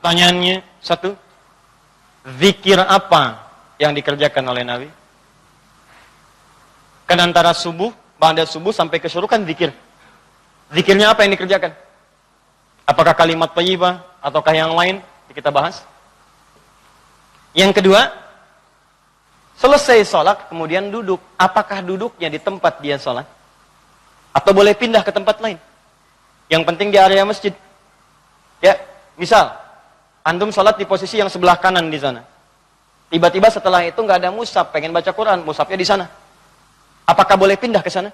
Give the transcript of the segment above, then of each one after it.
Pertanyaannya satu, zikir apa yang dikerjakan oleh Nabi? Kan antara subuh, ba'da subuh sampai ke syuruk kan zikir. Zikirnya apa yang dikerjakan? Apakah kalimat thayyibah ataukah yang lain? Kita bahas. Yang kedua, selesai sholat kemudian duduk. Apakah duduknya di tempat dia sholat? Atau boleh pindah ke tempat lain? Yang penting di area masjid. Ya, misal antum sholat di posisi yang sebelah kanan di sana. Tiba-tiba setelah itu nggak ada mushaf, pengen baca Quran, mushafnya di sana. Apakah boleh pindah ke sana?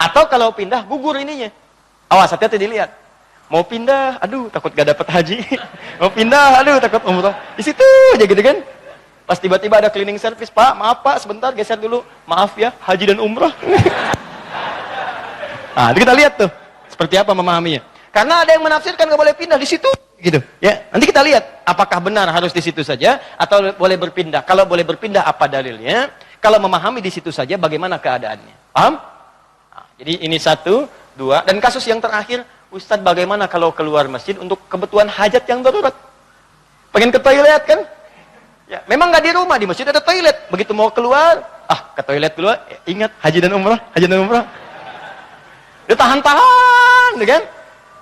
Atau kalau pindah gugur ininya. Awas, hati-hati dilihat. Mau pindah, aduh takut gak dapat haji. Mau pindah, aduh takut umrah. Di situ aja gitu kan. Pas tiba-tiba ada cleaning service, Pak, maaf Pak, sebentar geser dulu. Maaf ya, haji dan umrah. Nah, kita lihat tuh seperti apa memahaminya. Karena ada yang menafsirkan gak boleh pindah di situ, gitu. Ya, nanti kita lihat apakah benar harus di situ saja atau boleh berpindah. Kalau boleh berpindah, apa dalilnya? Kalau memahami di situ saja, bagaimana keadaannya? Paham? Nah, jadi ini satu, dua, dan kasus yang terakhir. Ustadz, bagaimana kalau keluar masjid untuk kebutuhan hajat yang darurat? Pengen ke toilet kan? Ya, memang nggak di rumah, di masjid ada toilet. Begitu mau keluar, ke toilet dulu. Ingat, haji dan umrah, haji dan umrah. Dia tahan-tahan, kan?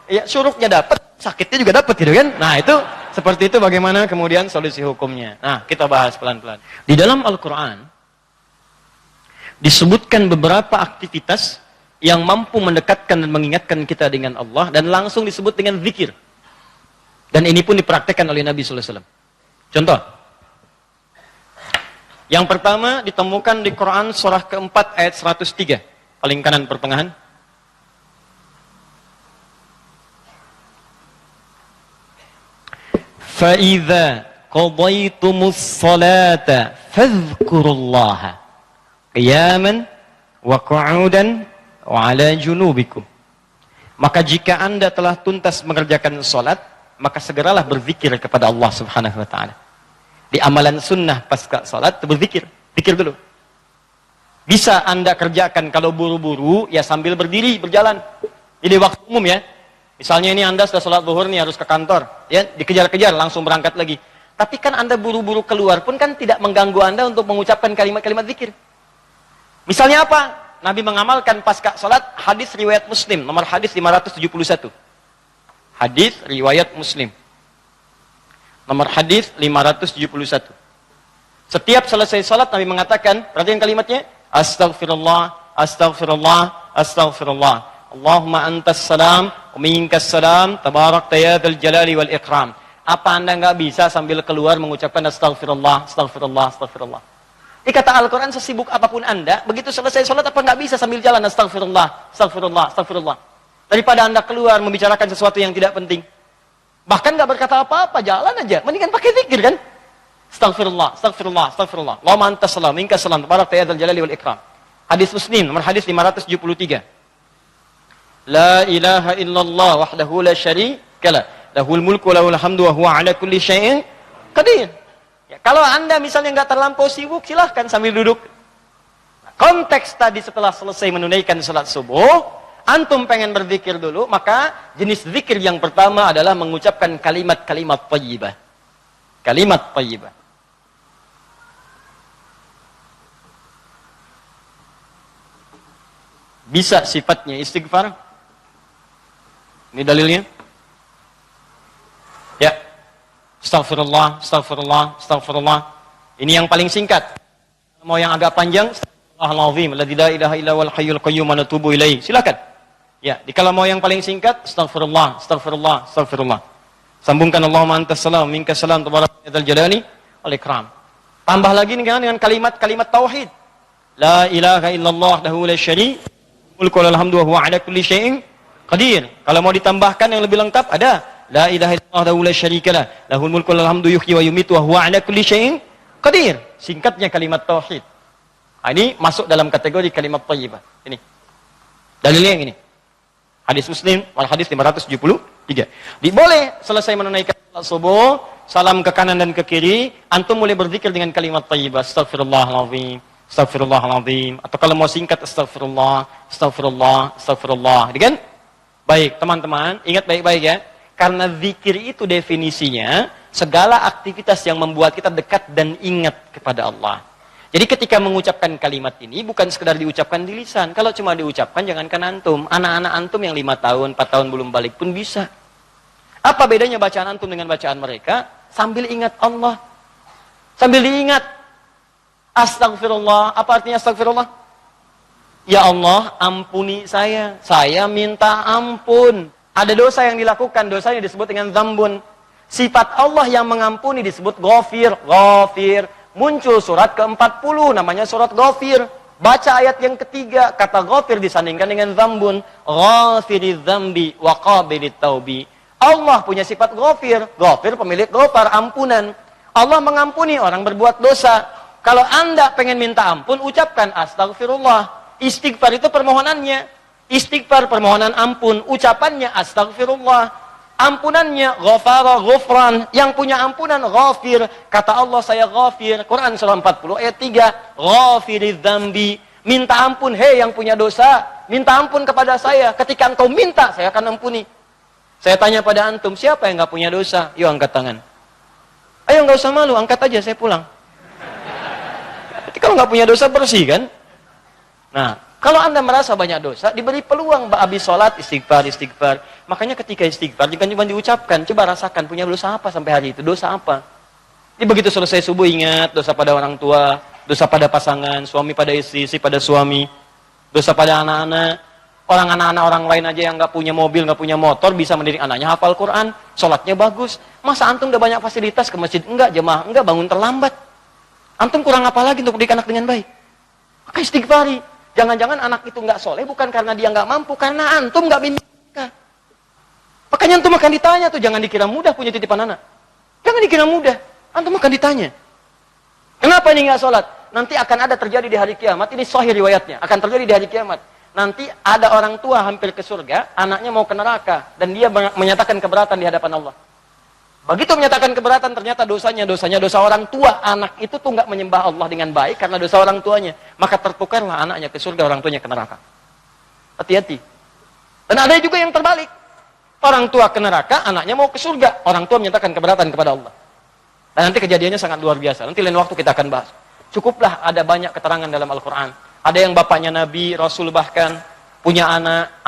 Ya, syuruknya dapat, sakitnya juga dapat, gitu kan? Nah, itu seperti itu bagaimana kemudian solusi hukumnya. Nah, kita bahas pelan-pelan. Di dalam Al-Quran disebutkan beberapa aktivitas yang mampu mendekatkan dan mengingatkan kita dengan Allah, dan langsung disebut dengan zikir. Dan ini pun dipraktekkan oleh Nabi sallallahu alaihi wasallam. Contoh. Yang pertama ditemukan di Quran surah keempat ayat 103, paling kanan pertengahan. Fa idza qadaytumus salata fadhkurullaha qiyaman wa qu'udan wa ala junubikum. Maka jika Anda telah tuntas mengerjakan salat, maka segeralah berzikir kepada Allah Subhanahu wa taala. Di amalan sunnah pasca salat berzikir, zikir dulu. Bisa Anda kerjakan kalau buru-buru ya sambil berdiri berjalan. Jadi waktu umum ya. Misalnya ini Anda sudah salat zuhur nih harus ke kantor, ya dikejar-kejar langsung berangkat lagi. Tapi kan Anda buru-buru keluar pun kan tidak mengganggu Anda untuk mengucapkan kalimat-kalimat zikir. Misalnya apa? Nabi mengamalkan pasca salat hadis riwayat Muslim, nomor hadis 571. Hadis riwayat Muslim. Nomor hadis 571. Setiap selesai salat Nabi mengatakan, perhatikan kalimatnya, astaghfirullah, astaghfirullah, astaghfirullah. Allahumma antas salam, wa minkas salam, tabarakta ya dzal jalali wal ikram. Apa Anda enggak bisa sambil keluar mengucapkan astaghfirullah, astaghfirullah, astaghfirullah? Kata Al-Quran, sesibuk apapun Anda, begitu selesai sholat, apa nggak bisa sambil jalan, astagfirullah, astagfirullah, astagfirullah. Daripada Anda keluar membicarakan sesuatu yang tidak penting. Bahkan nggak berkata apa-apa, jalan aja. Mendingan pakai zikir kan? Astagfirullah, astagfirullah, astagfirullah. Allahumma antas salam, minkas salam, tabarakta ya dzal jalali wal ikram. Hadis Muslim, nomor hadis 573. La ilaha illallah wahdahu la syarika lah. Lahul mulku wa lahul hamdu wa huwa ala kulli syai'in qadir. Ya, kalau Anda misalnya nggak terlampau sibuk, silahkan sambil duduk. Nah, konteks tadi setelah selesai menunaikan salat subuh, antum pengen berzikir dulu, maka jenis zikir yang pertama adalah mengucapkan kalimat-kalimat thayyibah. Kalimat thayyibah. Bisa sifatnya istighfar. Ini dalilnya. Ya. Astaghfirullah, astaghfirullah, astaghfirullah. Ini yang paling singkat. Mau yang agak panjang, Astagfirullahaladzim, alladzi la ilaha illa huwal hayyul qayyum wa natubu ilaihi. Silakan. Ya, kalau mau yang paling singkat, astaghfirullah, astaghfirullah, astaghfirullah. Sambungkan Allahumma antas salam, minkas salam, tabarakta dzal jalali wal ikram. Tambah lagi dengan kalimat-kalimat tauhid. La ilaha illallah wahdahu la syarika mulku wa lahul hamdu wa huwa ala kulli syai'in qadir. Kalau mau ditambahkan yang lebih lengkap ada la ilaha illallah wahdahu la syarika lah, lahul mulku wa lahul hamdu yuhyi wa yumiitu wa huwa ala kulli syai'in qadir. Singkatnya kalimat tauhid. Nah, ini masuk dalam kategori kalimat thayyibah. Ini. Dalilnya yang ini. Hadis Muslim, wal hadis 573. Boleh selesai menunaikan salat subuh, salam ke kanan dan ke kiri, antum mulai berzikir dengan kalimat thayyibah. Astagfirullahaladzim, astagfirullahaladzim. Atau kalau mau singkat, astagfirullah, astagfirullah, astagfirullah. Kan? Baik, teman-teman, ingat baik-baik ya. Karena zikir itu definisinya segala aktivitas yang membuat kita dekat dan ingat kepada Allah. Jadi ketika mengucapkan kalimat ini bukan sekedar diucapkan di lisan. Kalau cuma diucapkan jangankan antum. Anak-anak antum yang 5 tahun, 4 tahun belum balik pun bisa. Apa bedanya bacaan antum dengan bacaan mereka? Sambil ingat Allah. Sambil diingat. Astagfirullah. Apa artinya astagfirullah? Ya Allah, ampuni saya. Saya minta ampun. Ada dosa yang dilakukan, dosanya disebut dengan dzambun. Sifat Allah yang mengampuni disebut ghafir. Ghafir. Muncul surat ke-40, namanya surat ghafir. Baca ayat yang ketiga, kata ghafir disandingkan dengan dzambun. Ghafiriz dzambi wa qabilit taubi. Allah punya sifat ghafir. Ghafir pemilik ghafar, ampunan. Allah mengampuni orang berbuat dosa. Kalau Anda pengen minta ampun, ucapkan astagfirullah. Istighfar itu permohonannya. Istighfar permohonan ampun, ucapannya astagfirullah, ampunannya ghafara ghufran, yang punya ampunan ghafir. Kata Allah saya ghafir, Quran surah 40 ayat 3, ghafiriz dzambi, minta ampun, hei yang punya dosa, minta ampun kepada saya. Ketika engkau minta, saya akan ampuni. Saya tanya pada antum, siapa yang nggak punya dosa? Yuk angkat tangan. Ayo nggak usah malu, angkat aja, saya pulang. Jadi kalau nggak punya dosa bersih kan? Nah, kalau Anda merasa banyak dosa, diberi peluang habis sholat, istighfar. Makanya ketika istighfar, jangan cuma diucapkan, coba rasakan punya dosa apa sampai hari itu, dosa apa. Jadi begitu selesai subuh ingat, dosa pada orang tua, dosa pada pasangan, suami pada istri pada suami, dosa pada anak-anak. Anak-anak orang lain aja yang nggak punya mobil, nggak punya motor, bisa mendidik anaknya hafal Quran, sholatnya bagus. Masa antum udah banyak fasilitas ke masjid? Enggak, jemaah, enggak, bangun terlambat. Antum kurang apa lagi untuk mendidik anak dengan baik? Maka istighfari. Jangan-jangan anak itu nggak soleh bukan karena dia nggak mampu, karena antum nggak bimbing. Makanya antum akan ditanya tuh, jangan dikira mudah punya titipan anak. Jangan dikira mudah, antum akan ditanya. Kenapa ini nggak sholat? Nanti akan ada terjadi di hari kiamat, ini sahih riwayatnya, akan terjadi di hari kiamat. Nanti ada orang tua hampir ke surga, anaknya mau ke neraka, dan dia menyatakan keberatan di hadapan Allah. Begitu menyatakan keberatan, ternyata dosanya dosa orang tua. Anak itu tuh nggak menyembah Allah dengan baik karena dosa orang tuanya. Maka tertukarlah anaknya ke surga, orang tuanya ke neraka. Hati-hati. Dan ada juga yang terbalik. Orang tua ke neraka, anaknya mau ke surga. Orang tua menyatakan keberatan kepada Allah. Dan nanti kejadiannya sangat luar biasa. Nanti lain waktu kita akan bahas. Cukuplah ada banyak keterangan dalam Al-Quran. Ada yang bapaknya Nabi, Rasul bahkan, punya anak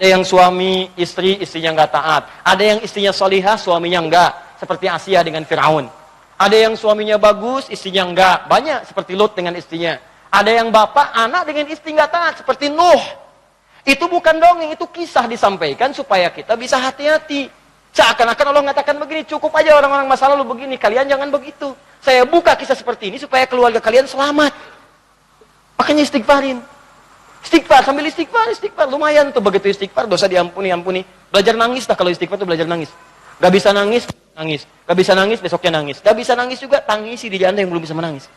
ada yang suami, istrinya nggak taat. Ada yang istrinya solihah, suaminya enggak. Seperti Asia dengan Fir'aun. Ada yang suaminya bagus, istrinya enggak. Banyak, seperti Lut dengan istrinya. Ada yang bapak, anak dengan istri nggak taat. Seperti Nuh. Itu bukan dongeng, itu kisah disampaikan supaya kita bisa hati-hati. Seakan-akan Allah mengatakan begini, cukup aja orang-orang masa lalu begini. Kalian jangan begitu. Saya buka kisah seperti ini supaya keluarga kalian selamat. Makanya istighfarin. Istighfar, sambil istighfar, lumayan tuh begitu istighfar, dosa diampuni. Belajar nangis lah kalau istighfar tuh belajar nangis. Gak bisa nangis, nangis. Gak bisa nangis, besoknya nangis. Gak bisa nangis juga, tangisi diri Anda yang belum bisa menangis.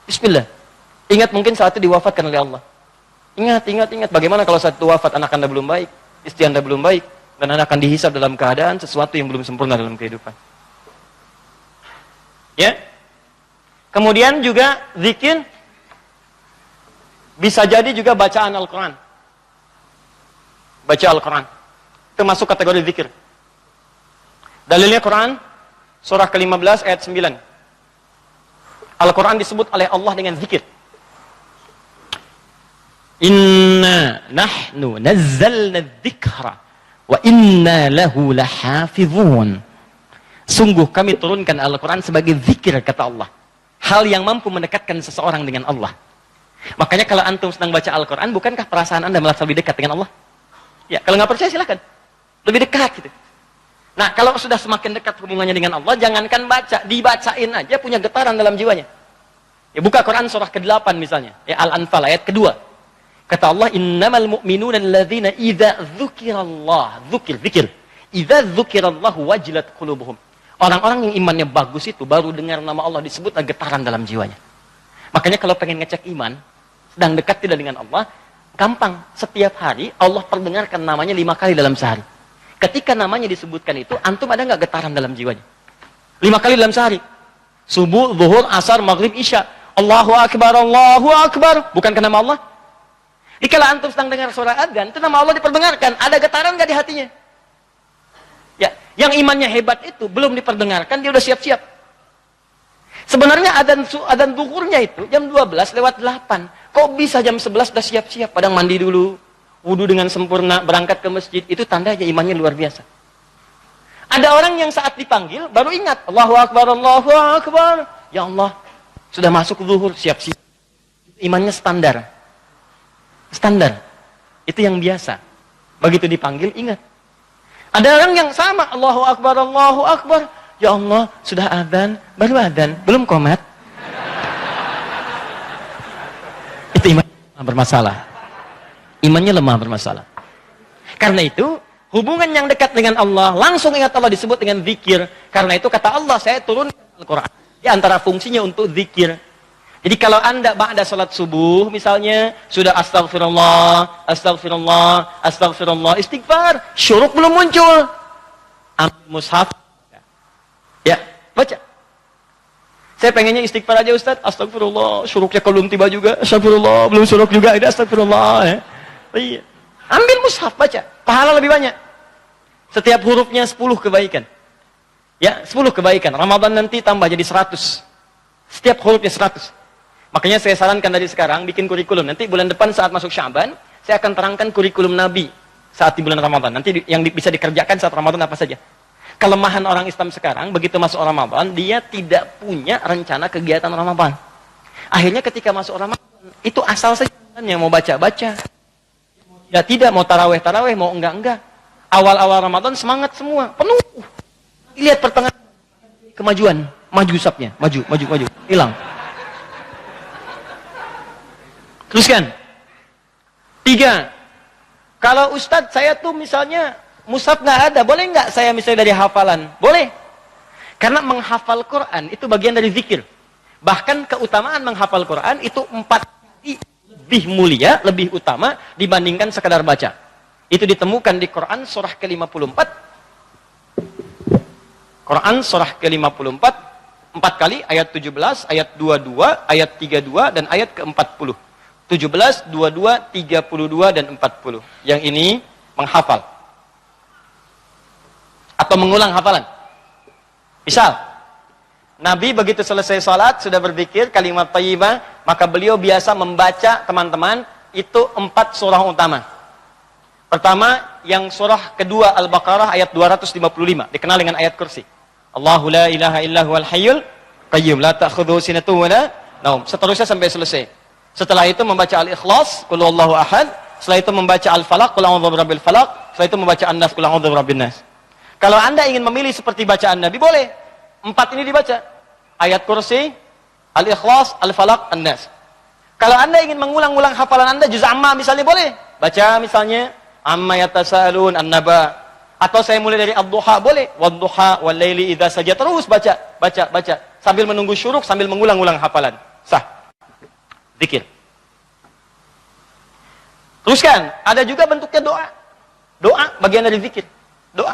Bismillah. Ingat mungkin saat itu diwafatkan oleh Allah. Ingat. Bagaimana kalau saat itu wafat anak Anda belum baik, istri Anda belum baik, dan Anda akan dihisab dalam keadaan sesuatu yang belum sempurna dalam kehidupan. Ya. Kemudian juga zikir. Bisa jadi juga bacaan Al-Quran. Baca Al-Quran. Termasuk kategori zikir. Dalilnya Quran, surah ke-15 ayat 9. Al-Quran disebut oleh Allah dengan zikir. Inna nahnu nazzalna dzikra wa inna lahu lahafizun. Sungguh kami turunkan Al-Quran sebagai zikir, kata Allah. Hal yang mampu mendekatkan seseorang dengan Allah. Makanya kalau antum sedang baca Al-Quran, bukankah perasaan Anda merasa lebih dekat dengan Allah? Ya, kalau nggak percaya silakan. Lebih dekat gitu. Nah, kalau sudah semakin dekat hubungannya dengan Allah, jangankan baca, dibacain aja punya getaran dalam jiwanya. Ya, buka Quran surah ke-8 misalnya, ya Al-Anfal ayat kedua. Kata Allah, innamal mu'minuna alladzina idza dzukirallah, zikir. Idza dzukirallahu wajilat qulubuhum. Orang-orang yang imannya bagus itu baru dengar nama Allah disebut getaran dalam jiwanya. Makanya kalau pengen ngecek iman, sedang dekat tidak dengan Allah, gampang. Setiap hari Allah perdengarkan namanya 5 kali dalam sehari. Ketika namanya disebutkan itu, antum ada nggak getaran dalam jiwanya? 5 kali dalam sehari. Subuh, zuhur, asar, maghrib, isya. Allahu Akbar, Allahu Akbar. Bukankah nama Allah? Jika antum sedang dengar suara adzan, itu nama Allah diperdengarkan. Ada getaran nggak di hatinya? Yang imannya hebat itu belum diperdengarkan dia udah siap-siap. Sebenarnya adzan zuhurnya itu jam 12:08. Kok bisa jam 11 udah siap-siap? Padahal mandi dulu, wudu dengan sempurna, berangkat ke masjid. Itu tandanya imannya luar biasa. Ada orang yang saat dipanggil baru ingat, Allahu Akbar, Allahu Akbar. Ya Allah, sudah masuk zuhur, siap-siap. Imannya standar. Standar. Itu yang biasa. Begitu dipanggil, ingat. Ada orang yang sama, Allahu Akbar, Allahu Akbar. Ya Allah, sudah adzan, baru adzan, belum qomat. Itu imannya bermasalah. Imannya lemah bermasalah. Karena itu, hubungan yang dekat dengan Allah, langsung ingat Allah disebut dengan zikir. Karena itu kata Allah, saya turun Al-Quran. Di antara fungsinya untuk zikir. Jadi kalau anda ba'da salat subuh misalnya, sudah astagfirullah, astagfirullah, astagfirullah, istighfar, syuruk belum muncul. Ambil mushaf. Ya, baca. Saya pengennya istighfar aja Ustaz, astagfirullah, syuruknya belum tiba juga, astagfirullah, belum syuruk juga, ada astagfirullah. Ya. Iya. Ambil mushaf, baca. Pahala lebih banyak. Setiap hurufnya 10 kebaikan. Ya, 10 kebaikan. Ramadan nanti tambah jadi 100. Setiap hurufnya 100. Makanya saya sarankan dari sekarang bikin kurikulum. Nanti bulan depan saat masuk Sya'ban, saya akan terangkan kurikulum Nabi saat di bulan Ramadan. Nanti yang bisa dikerjakan saat Ramadan apa saja. Kelemahan orang Islam sekarang, begitu masuk Ramadan, dia tidak punya rencana kegiatan Ramadan. Akhirnya ketika masuk Ramadan, itu asal saja yang mau baca-baca. Ya tidak, mau taraweh-taraweh, mau enggak-enggak. Awal-awal Ramadan semangat semua, penuh. Lihat pertengahan kemajuan, maju sapnya, maju, hilang. Teruskan. 3. Kalau Ustadz saya tuh misalnya mushaf nggak ada, boleh nggak saya misalnya dari hafalan? Boleh. Karena menghafal Quran itu bagian dari zikir. Bahkan keutamaan menghafal Quran itu 4 kali lebih mulia, lebih utama dibandingkan sekedar baca. Itu ditemukan di Quran surah ke-54. Quran surah ke-54 4 kali ayat 17, ayat 22, ayat 32 dan ayat ke-40. 17, 22, 32 dan 40. Yang ini menghafal atau mengulang hafalan. Misal Nabi begitu selesai salat sudah berzikir kalimat thayyibah, maka beliau biasa membaca teman-teman itu 4 surah utama. Pertama, yang surah kedua Al-Baqarah ayat 255, dikenal dengan ayat kursi. Allahu la ilaha illa huwal hayyul qayyum la ta'khudhuhu sinatun wa la naum. Seterusnya sampai selesai. Setelah itu membaca Al-Ikhlas, Qul huwallahu ahad. Setelah itu membaca Al-Falaq, Qul a'udzu birabbil falaq. Setelah itu membaca An-Nas, Qul a'udzu birabbin nas. Kalau Anda ingin memilih seperti bacaan Nabi, boleh. 4 ini dibaca. Ayat kursi, Al-Ikhlas, Al-Falaq, An-Nas. Kalau Anda ingin mengulang-ulang hafalan Anda, juz amma misalnya boleh. Baca misalnya Amma yatasaalun an-naba. Atau saya mulai dari ad-duha boleh. Wad-duha wal-laili idza saja, terus baca sambil menunggu syuruk, sambil mengulang-ulang hafalan. Sah. Zikir. Teruskan, ada juga bentuknya doa. Doa bagian dari zikir. Doa.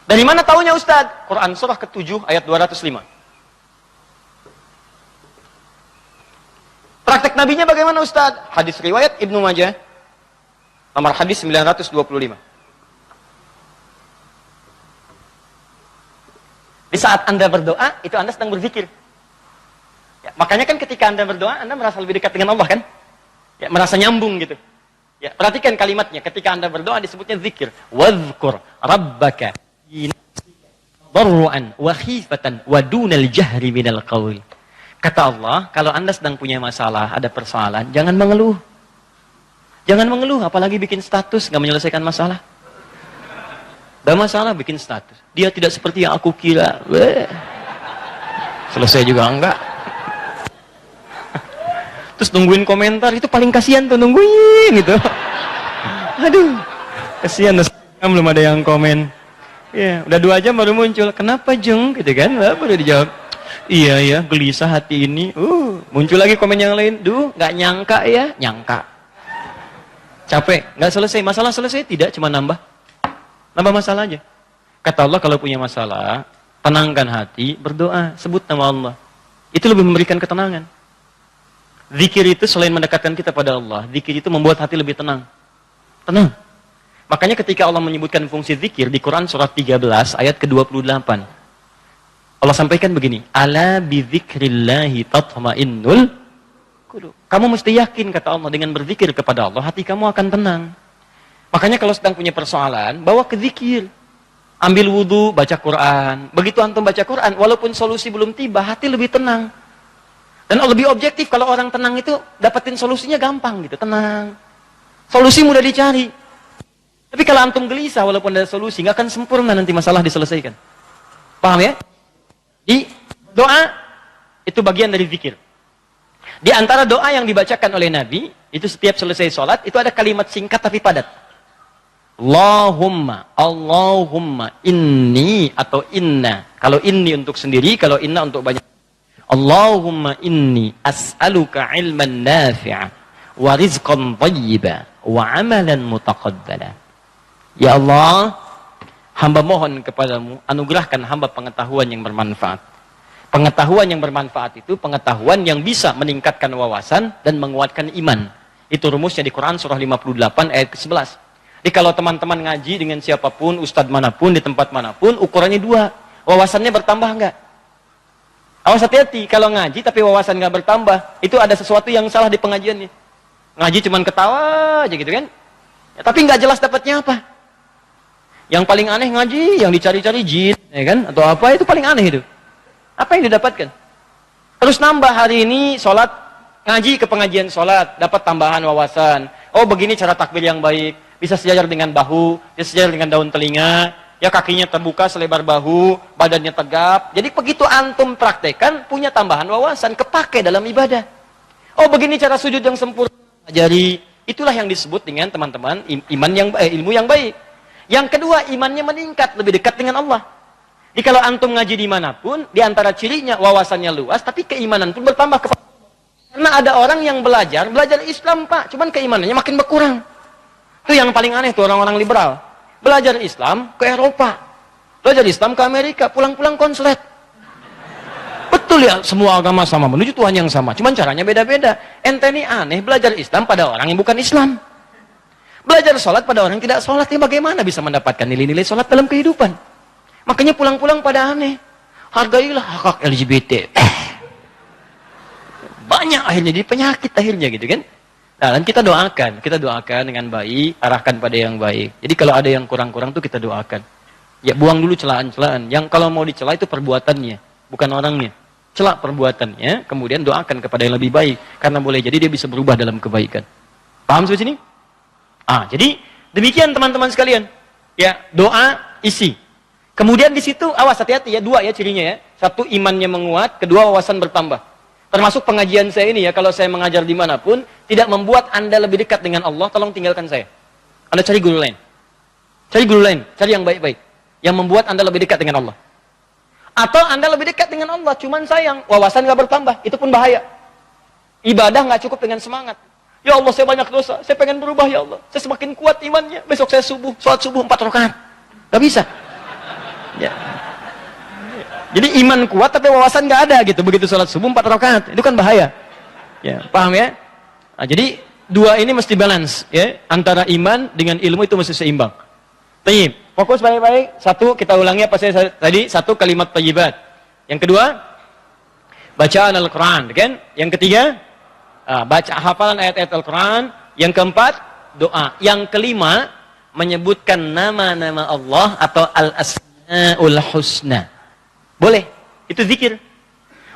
Dari mana taunya Ustaz? Quran surah ke-7 ayat 205. Praktek nabinya bagaimana Ustaz? Hadis riwayat Ibnu Majah. Nomor hadis 925. Di saat Anda berdoa, itu Anda sedang berzikir. Ya, makanya kan ketika Anda berdoa, Anda merasa lebih dekat dengan Allah kan? Ya, merasa nyambung gitu. Ya, perhatikan kalimatnya. Ketika Anda berdoa disebutnya zikir. Wadhkur rabbaka darru'an wa khifatan wa dunal jahri minal qaul. Kata Allah, kalau Anda sedang punya masalah, ada persoalan, jangan mengeluh. Jangan mengeluh, apalagi bikin status, nggak menyelesaikan masalah. Ada masalah, bikin status. Dia tidak seperti yang aku kira. Selesai juga enggak. Terus nungguin komentar, itu paling kasihan tuh, nungguin gitu. Aduh, kasihan, belum ada yang komen. Ya, udah 2 jam baru muncul. Kenapa Jeng? Gitu kan, baru dijawab. Iya ya, gelisah hati ini. Muncul lagi komen yang lain. Duh, nggak nyangka ya, nyangka. Capek, nggak selesai. Masalah selesai? Tidak, cuma nambah masalah aja. Kata Allah, kalau punya masalah, tenangkan hati, berdoa, sebut nama Allah. Itu lebih memberikan ketenangan. Zikir itu selain mendekatkan kita pada Allah, zikir itu membuat hati lebih tenang. Tenang. Makanya ketika Allah menyebutkan fungsi zikir di Quran surah 13 ayat ke-28. Allah sampaikan begini, ala bidzikrillahi tatma'innul qulub. Kamu mesti yakin, kata Allah, dengan berzikir kepada Allah, hati kamu akan tenang. Makanya kalau sedang punya persoalan, bawa ke zikir. Ambil wudu, baca Quran. Begitu antum baca Quran, walaupun solusi belum tiba, hati lebih tenang. Dan lebih objektif, kalau orang tenang itu dapetin solusinya gampang gitu, tenang. Solusi mudah dicari. Tapi kalau antum gelisah, walaupun ada solusi, nggak akan sempurna nanti masalah diselesaikan. Paham ya? Di doa, itu bagian dari zikir. Di antara doa yang dibacakan oleh Nabi, itu setiap selesai sholat, itu ada kalimat singkat tapi padat. Allahumma inni atau inna. Kalau inni untuk sendiri, kalau inna untuk banyak. Allahumma inni as'aluka ilman nafi'a wa rizqan thayyiba wa amalan mutaqabbala. Ya Allah, hamba mohon kepadamu, anugerahkan hamba pengetahuan yang bermanfaat. Pengetahuan yang bermanfaat itu pengetahuan yang bisa meningkatkan wawasan dan menguatkan iman. Itu rumusnya di Quran surah 58 ayat ke-11. Jadi kalau teman-teman ngaji dengan siapapun, ustadz manapun, di tempat manapun, ukurannya dua. Wawasannya bertambah enggak? Awas hati-hati, kalau ngaji tapi wawasan enggak bertambah, itu ada sesuatu yang salah di pengajiannya. Ngaji cuman ketawa aja gitu kan? Ya, tapi enggak jelas dapatnya apa. Yang paling aneh ngaji, yang dicari-cari jin, ya kan? Atau apa, itu paling aneh itu. Apa yang didapatkan? Terus nambah hari ini sholat, ngaji ke pengajian sholat, dapat tambahan wawasan. Oh begini cara takbir yang baik, bisa sejajar dengan bahu, bisa sejajar dengan daun telinga, ya kakinya terbuka selebar bahu, badannya tegap. Jadi begitu antum praktekan, punya tambahan wawasan, kepake dalam ibadah. Oh begini cara sujud yang sempurna, ajari. Itulah yang disebut dengan teman-teman ilmu yang baik. Yang kedua, imannya meningkat, lebih dekat dengan Allah. Jadi kalau antum ngaji dimanapun, di antara cirinya wawasannya luas, tapi keimanan pun bertambah. Karena ada orang yang belajar Islam Pak, cuman keimanannya makin berkurang. Itu yang paling aneh tuh orang-orang liberal. Belajar Islam ke Eropa, belajar Islam ke Amerika, pulang-pulang konslet. Betul ya, semua agama sama, menuju Tuhan yang sama, cuman caranya beda-beda. Ente ini aneh, belajar Islam pada orang yang bukan Islam. Belajar sholat pada orang yang tidak sholat, ya bagaimana bisa mendapatkan nilai-nilai sholat dalam kehidupan? Makanya pulang-pulang pada aneh. Hargailah hak LGBT. Banyak akhirnya, jadi penyakit akhirnya gitu kan. Nah, dan kita doakan dengan baik, arahkan pada yang baik. Jadi kalau ada yang kurang-kurang tuh kita doakan. Ya buang dulu celaan-celaan. Yang kalau mau dicela itu perbuatannya, bukan orangnya. Celak perbuatannya, kemudian doakan kepada yang lebih baik. Karena boleh jadi dia bisa berubah dalam kebaikan. Paham sampai sini? Jadi demikian teman-teman sekalian. Ya, doa isi. Kemudian di situ awas hati-hati ya, dua ya cirinya ya. Satu, imannya menguat, kedua wawasan bertambah. Termasuk pengajian saya ini ya, kalau saya mengajar dimanapun, tidak membuat Anda lebih dekat dengan Allah, tolong tinggalkan saya. Anda cari guru lain. Cari guru lain, cari yang baik-baik. Yang membuat Anda lebih dekat dengan Allah. Atau Anda lebih dekat dengan Allah, cuman sayang, wawasan gak bertambah, itu pun bahaya. Ibadah gak cukup dengan semangat. Ya Allah, saya banyak dosa, saya pengen berubah ya Allah. Saya semakin kuat imannya, besok saya sholat subuh 4 rakaat. Gak bisa. Ya. Jadi iman kuat tapi wawasan gak ada gitu. Begitu sholat subuh 4 rakaat, itu kan bahaya. Ya, paham ya? Jadi dua ini mesti balance ya, antara iman dengan ilmu itu mesti seimbang. Tayyib. Fokus baik-baik. Satu, kita ulangi apa saya tadi, satu kalimat thayyibat. Yang kedua, bacaan Al-Quran, kan? Yang ketiga, baca hafalan ayat-ayat Al-Quran. Yang keempat, doa. Yang kelima, menyebutkan nama-nama Allah atau Al-Asma'ul Husna. Boleh, itu zikir.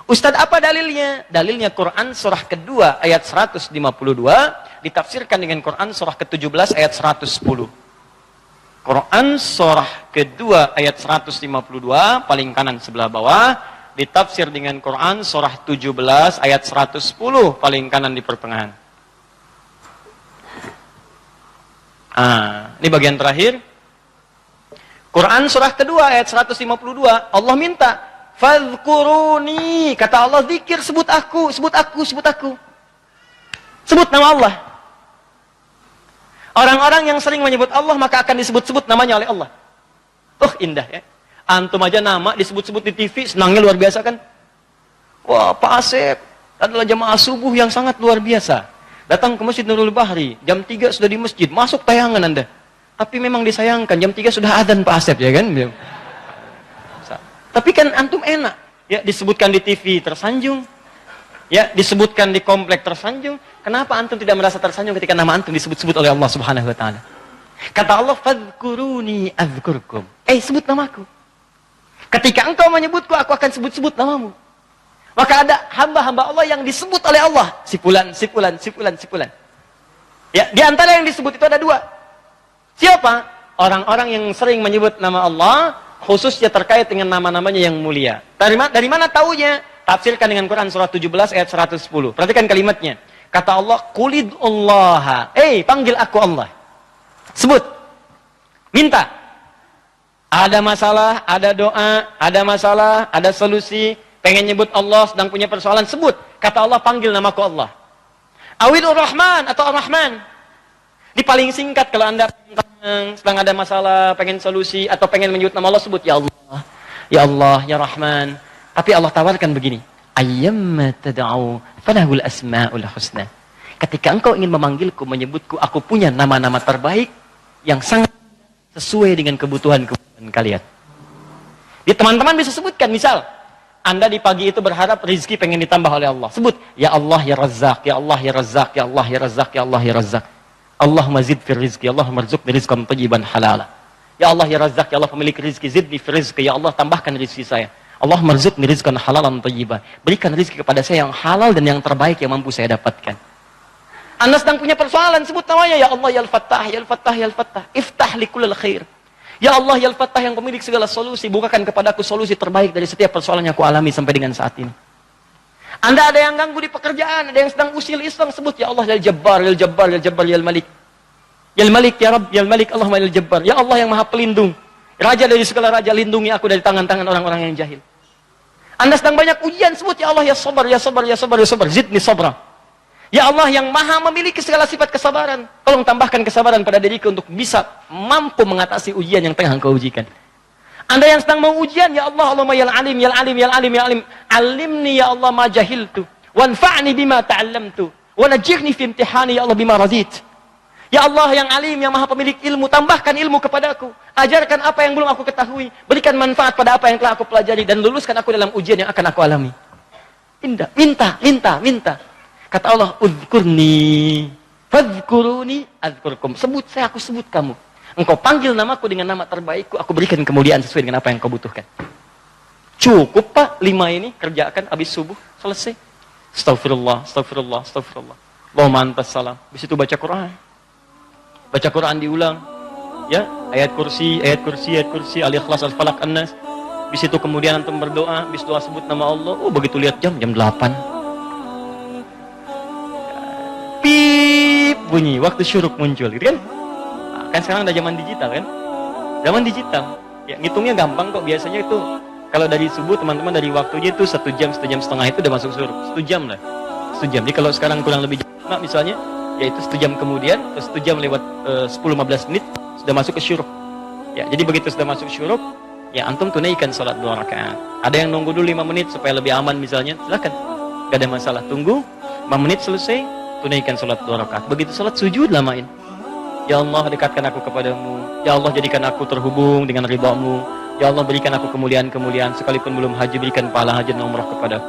Ustadz, apa dalilnya? Dalilnya Quran surah kedua ayat 152 ditafsirkan dengan Quran surah ke-17 ayat 110. Quran surah kedua ayat 152 paling kanan sebelah bawah ditafsir dengan Quran surah 17 ayat 110 paling kanan di pertengahan. Ini bagian terakhir. Quran surah kedua ayat 152 Allah minta fadhkuruni, kata Allah, zikir, sebut aku, sebut aku, sebut aku. Sebut nama Allah. Orang-orang yang sering menyebut Allah maka akan disebut-sebut namanya oleh Allah. Indah ya. Antum aja nama disebut-sebut di TV, senangnya luar biasa kan? Wah, Pak Asep adalah jamaah subuh yang sangat luar biasa. Datang ke Masjid Nurul Bahri, jam 3 sudah di masjid, masuk tayangan Anda. Tapi memang disayangkan, jam 3 sudah adzan Pak Asep, ya kan? Tapi kan antum enak. Ya, disebutkan di TV tersanjung. Ya, disebutkan di komplek tersanjung. Kenapa antum tidak merasa tersanjung ketika nama antum disebut-sebut oleh Allah Subhanahu wa taala? Kata Allah, "Fadhkuruni adzkurkum." Sebut namaku. Ketika engkau menyebutku, aku akan sebut-sebut namamu. Maka ada hamba-hamba Allah yang disebut oleh Allah. Sipulan. Ya, di antara yang disebut itu ada 2. Siapa? Orang-orang yang sering menyebut nama Allah, khususnya terkait dengan nama-namanya yang mulia. Dari mana taunya? Tafsirkan dengan Quran surah 17 ayat 110. Perhatikan kalimatnya. Kata Allah, "Qulidullaha." Panggil aku Allah. Sebut. Minta. Ada masalah, ada doa, ada masalah, ada solusi, pengen nyebut Allah, sedang punya persoalan, sebut. Kata Allah, panggil namaku Allah. Awilur Rahman atau Ar-Rahman. Di paling singkat kalau Anda sedang ada masalah, pengen solusi, atau pengen menyebut nama Allah, sebut ya Allah, ya Allah, ya Rahman. Tapi Allah tawarkan begini, ayyamma tad'u falahul asma'ul husna. Ketika engkau ingin memanggilku, menyebutku, aku punya nama-nama terbaik yang sangat sesuai dengan kebutuhan kalian. Di teman-teman bisa sebutkan, misal Anda di pagi itu berharap rezeki pengen ditambah oleh Allah. Sebut, ya Allah ya Razzaq, ya Allah ya Razzaq, ya Allah ya Razzaq, ya Allah ya Razzaq. Allahumma zid fir rizki, Allahumma rzuqni rizqan thayyiban halala. Ya Allah ya Razzaq, ya Allah pemilik rizki, zidni fir rizki, ya Allah tambahkan rizki saya. Allahumma rzuqni rizqan halalan thayyiban. Berikan rizki kepada saya yang halal dan yang terbaik yang mampu saya dapatkan. Anda sedang punya persoalan, sebut namanya, ya Allah ya Al-Fattah, ya Al-Fattah, ya Al-Fattah. Iftah li kullil khair. Ya Allah ya Al-Fattah yang pemilik segala solusi, bukakan kepadaku solusi terbaik dari setiap persoalan yang aku alami sampai dengan saat ini. Anda ada yang ganggu di pekerjaan, ada yang sedang usil Islam, sebut ya Allah ya Jabbar, ya Jabbar, ya Jabbar, ya Malik. Ya Malik, ya Rabb, ya Malik, Allahumma ya Jabbar. Ya Allah yang Maha Pelindung. Raja dari segala raja, lindungi aku dari tangan-tangan orang-orang yang jahil. Anda sedang banyak ujian, sebut ya Allah ya Sabar, ya Sabar, ya Sabar, ya Sabar. Zidni sabra. Ya Allah yang Maha memiliki segala sifat kesabaran. Tolong tambahkan kesabaran pada diriku untuk bisa mampu mengatasi ujian yang tengah engkau ujikan. Anda yang sedang mau ujian, ya Allah, Allahumma ya Alim, ya Alim, ya Alim, ya Alim. Alimni ya Allah ma jahiltu. Wanfa'ni bima ta'allamtu. Wa najirni fi imtihani ya Allah bima radit. Ya Allah yang Alim, yang Maha pemilik ilmu, tambahkan ilmu kepadaku. Ajarkan apa yang belum aku ketahui. Berikan manfaat pada apa yang telah aku pelajari. Dan luluskan aku dalam ujian yang akan aku alami. Minta. Kata Allah, udhkurni, fadhkuruni, adhkurkum. Sebut saya, aku sebut kamu. Engkau panggil namaku dengan nama terbaikku, aku berikan kemuliaan sesuai dengan apa yang kau butuhkan. Cukup Pak, 5 ini kerjakan habis subuh, selesai. Astaghfirullah. Allahumma antas salam. Habis itu baca Quran. Baca Quran diulang. Ya, ayat kursi, Al-Ikhlas, Al-Falaq, An-Nas. Habis itu kemudian antum berdoa, habis doa sebut nama Allah. Begitu lihat jam 8. Pip bunyi, waktu syuruk muncul, gitu kan? Kan sekarang ada zaman digital kan? Zaman digital. Ya, ngitungnya gampang kok. Biasanya itu kalau dari subuh teman-teman dari waktunya itu 1 jam, 1 jam setengah itu udah masuk syuruk. 1 jam lah. 1 jam. Jadi kalau sekarang kurang lebih jam 5 misalnya, yaitu 1 jam kemudian, 1 jam lewat 10-15 menit sudah masuk ke syuruk. Ya, jadi begitu sudah masuk syuruk, ya antum tunaikan salat 2 rakaat. Ada yang nunggu dulu 5 menit supaya lebih aman misalnya, silakan. Gak ada masalah. Tunggu 5 menit selesai, tunaikan salat 2 rakaat. Begitu salat sujud lamain. Ya Allah, dekatkan aku kepadamu. Ya Allah, jadikan aku terhubung dengan ridha-Mu. Ya Allah, berikan aku kemuliaan-kemuliaan. Sekalipun belum haji, berikan pahala haji dan umrah kepadaku.